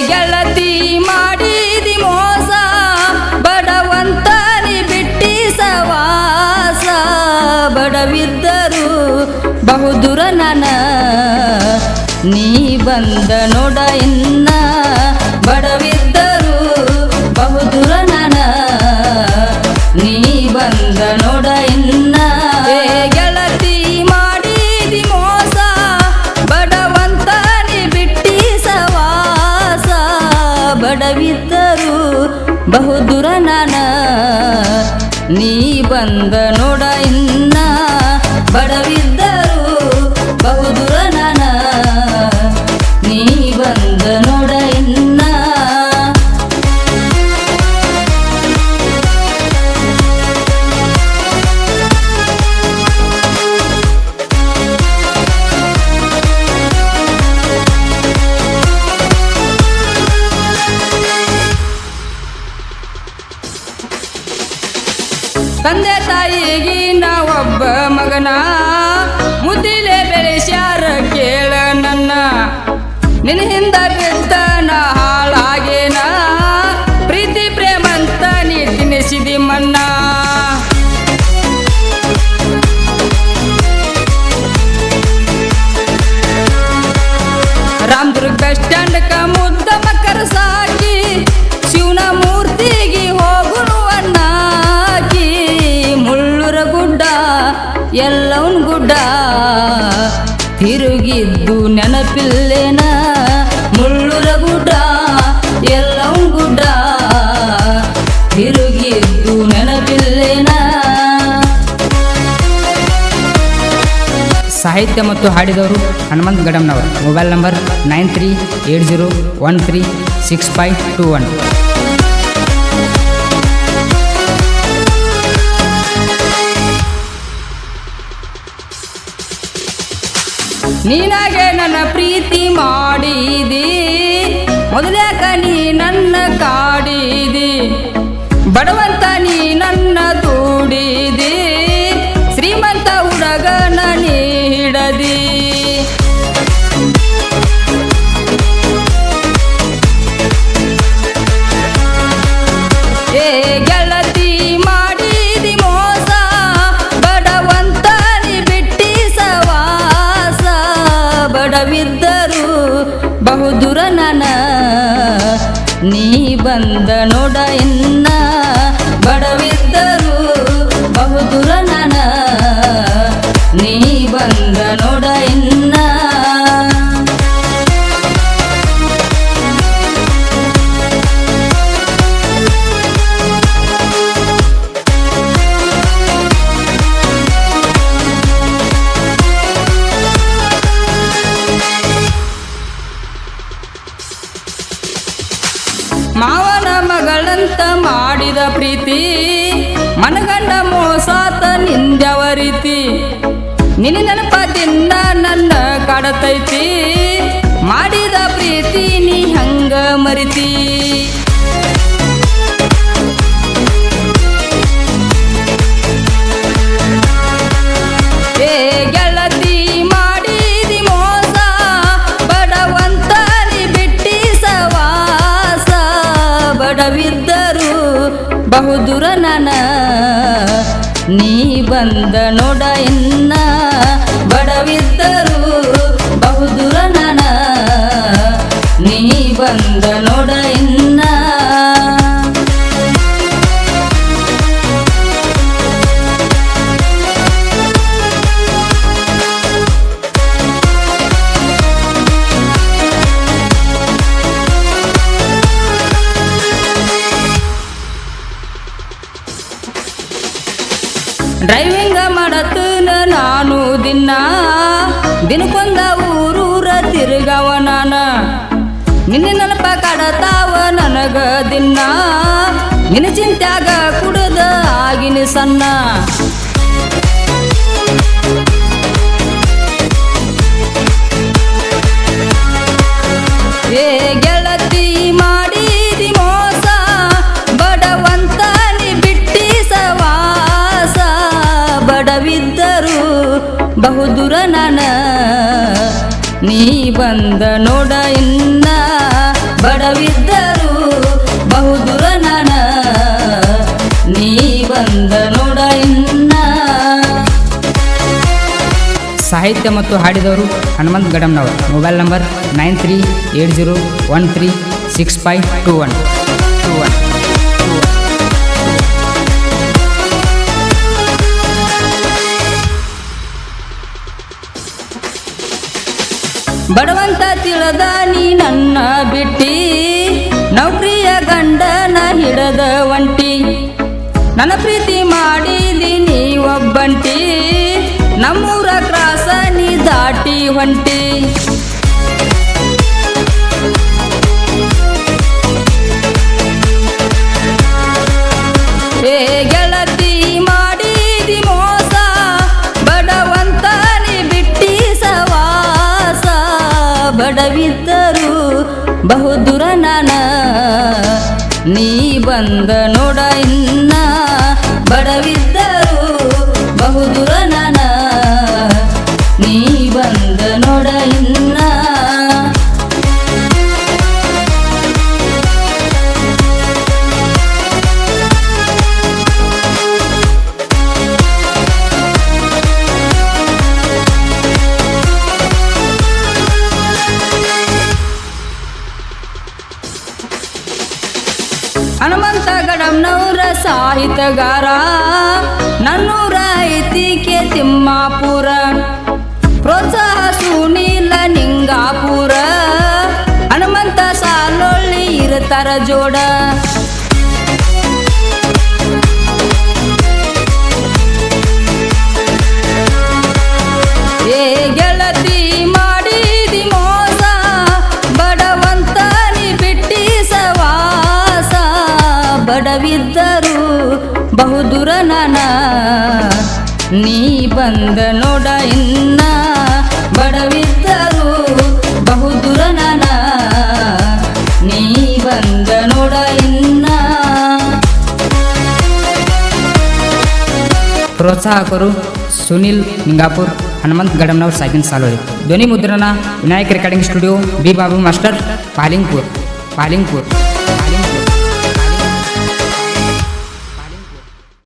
ಗೆಳತಿ ಮಾಡಿದಿ ಮೋಸ ಬಡವಂತನಿ ಬಿಟ್ಟಿ ಸವಾಸ ಬಡವಿದ್ದರು ಬಹುದೂರ ನನ ನೀ ಬಂದ ನೋಡ ಇನ್ನ ಬಡವಿದ್ದರು ಬಹುದೂರ ನನ ನೀ ಬಂದ ನೋಡ ಇನ್ನ ಗೆಳತಿ ಮಾಡಿದಿ ಮೋಸ ಬಡವಂತನಿ ಬಿಟ್ಟಿ ಸವಾಸ ಬಡವಿದ್ದರು ಬಹುದೂರ ನನ ನೀ ಬಂದ ನೋಡ ಇನ್ನ ಬಡವಿದ್ದರು ಬಹುದೂರ ನನ ನೀ ಬಂದ ನೋಡ ಇನ್ನ ತಂದೆ ತಾಯಿಗಿನ ಒಬ್ಬ ಮಗನ ಮುದ್ದಿಲೆ ಬೆಳೆಸ್ಯಾರ ಕೇಳ ನನ್ನ ನಿನ್ನ ಹಿಂದ ಬಿದ್ದ ನಾ ಹಾಳಾಗೇನ ಪ್ರೀತಿ ಪ್ರೇಮಂತ ನೀ ತಿನ್ನಿಸಿದಿ ಮನ್ನ ರಾಮದುರ್ಗ ಬಸ್ ಸ್ಟ್ಯಾಂಡ್ ಮುದ್ದ ಮಕ್ಕರ ಸಾಕಿ ಶಿವನ ಮೂರ್ತಿಗೆ ಹೋಗುನು ಅನ್ನಾಕಿ ಮುಳ್ಳುರ ಗುಡ್ಡ ಎಲ್ಲವನ್ ಗುಡ್ಡ ತಿರುಗಿದ್ದು ನೆನಪಿಲ್ಲೇನ ಮುಳ್ಳುರ ಗುಡ್ಡ ಎಲ್ಲವನ್ ಗುಡ್ಡ ತಿರುಗಿದ್ದು ನೆನಪಿಲ್ಲೇನ. ಸಾಹಿತ್ಯ ಮತ್ತು ಹಾಡಿದವರು ಹನುಮಂತ್ ಗಡಮ್ನವರು. Mobile number 9380136521. ನೀನಾಗೆ ನನ್ನ ಪ್ರೀತಿ ಮಾಡಿದಿ ಮೊದಲ್ಯಾಕ ನೀ ನನ್ನ ಕಾಡಿದಿ ಬಡವಂತ ನೀ ನನ್ನ ದೂಡಿದಿ ಶ್ರೀಮಂತ ಹುಡುಗನ ನೀ ಹಿಡದಿ ಗೆಳತಿ ಮಾಡಿದಿ ಮೋಸ ಬಡವಂತ ನೀ ಬಿಟ್ಟಿ ಸವಾಸ ಬಡವಿದ್ದರು ಬಹುದೂರ ನನ ನೀ ಬಂದ ನೋಡ ಇನ್ನ ಬಡವಿದ್ದರು ಬಹುದೂರ ನನ ನೀ ಬಂದ ನೋಡ ಇನ್ನ. ಮಾವನ ಮಗಳಂತ ಮಾಡಿದ ಪ್ರೀತಿ ಮನಗಂಡ ಮೋಸಾತ ನಿಂದ್ಯವ ರೀತಿ ನಿನ್ನ ನೆನಪದಿಂದ ನನ್ನ ಕಾಡತೈತಿ ಮಾಡಿದ ಪ್ರೀತಿ ನೀ ಹಂಗ ಮರಿತಿ ಗೆಳತಿ ಮಾಡಿದಿ ಮೋಸ ಬಡವಂತ ನೀ ಬಿಟ್ಟಿ ಸವಾಸ ಬಡವಿದ್ದರು ಬಹುದೂರ ನನ ನೀ ಬಂದ ನೋಡ ಇನ್ನ ಬಡವಿದ್ದರು ಬಹುದೂರ ನನ ನೀ ಬಂದ ನೋಡ ಇನ್ನ. ಡ್ರೈವಿಂಗ ಮಾಡತನ ನಾನು ದಿನಕ್ಕೊಂದ ಊರೂರ ತಿರುಗವ ನಾನ ನಿನ್ನ ನೆನಪ ಕಾಡತಾವ ನನಗ ದಿನ ನಿನ್ನ ಚಿಂತ್ಯಾಗ ಕುಡದ ಆಗಿನ ಸಣ್ಣ ಗೆಳತಿ ಮಾಡಿದಿ ಮೋಸ ಬಡವಂತ ನೀ ಬಿಟ್ಟಿ ಸವಾಸ ಬಡವಿದ್ದರು ಬಹುದೂರ ನನ ನೀ ಬಂದ ನೋಡ ಇನ್ನ ಬಡವಿದ್ದರು ಬಹುದೂರ ನಾನ ನೀ ಬಂದ ನೋಡ ಇನ್ನ. ಸಾಹಿತ್ಯ ಮತ್ತು ಹಾಡಿದವರು ಹನುಮಂತ್ ಗಡಮ್ನವರು. Mobile number 9380136521. ಬಡವಂತ ತಿಳದ ನೀ ನನ್ನ ಬಿಟ್ಟಿ, ನೌಕರಿಯ ಗಂಡನ ಹಿಡದ ಒಂಟಿ. ನನ್ನ ಪ್ರೀತಿ ಮಾಡಿದೀನಿ ಒಬ್ಬಂಟಿ, ನಮ್ಮೂರ ಕ್ರಾಸ ನೀ ದಾಟಿ ಹೊಂಟಿ. ಏ ಗೆಳತಿ ಮಾಡಿದಿ ಮೋಸ, ಬಡವಂತ ನೀ ಬಿಟ್ಟಿ ಸವಾಸ. ಬಡವಿದ್ದರು ಬಹುದೂರ ನಾನ ನೀ ಬಂದ ನೋಡ ಇನ್ನ. ಬಡವಿದ್ದರು ಬಹುದೂರ ನಾನ ನೀ ಬಂದ ನೋಡ ಇನ್ನ. ಹನುಮಂತ ಗಡಮ್ನವರ ಸಾಹಿತ್ಯಗಾರ, ನನ್ನೂರ ಐತಿಕೆ ತಿಮ್ಮಾಪುರ. ಪ್ರೋತ್ಸಾಹ ಸುನೀಲ ನಿಂಗಾಪುರ, ಹನುಮಂತ ಸಾಲೊಳ್ಳಿ ಇರ್ತಾರ ಜೋಡ. ಏ ಗೆಳತಿ ಮಾಡಿದಿ ಮೋಸ, ಬಡವಂತ ನೀ ಬಿಟ್ಟಿ ಸವಾಸ. ಬಡವಿದ್ದರು ಬಹುದೂರ ನಾನ ನೀ ಬಂದ ನೋಡ ಇನ್ನ. ಬಡವಿದ್ದರು ಬಹುದೂರ ನಾನ ನೀ ಬಂದ ನೋಡ ಇನ್ನ. ಪ್ರೋತ್ಸಾಹಕರು ಸುನಿಲ್ ನಿಂಗಾಪುರ್, ಹನುಮಂತ್ ಗಡಮ್ನವರ್, ಸಾಕಿನ್ ಸಾಲೋಳಿ. ಧ್ವನಿ ಮುದ್ರಣ Vinayak recording studio, B Babu master, ಪಾಲಿಂಗ್ಪುರ್.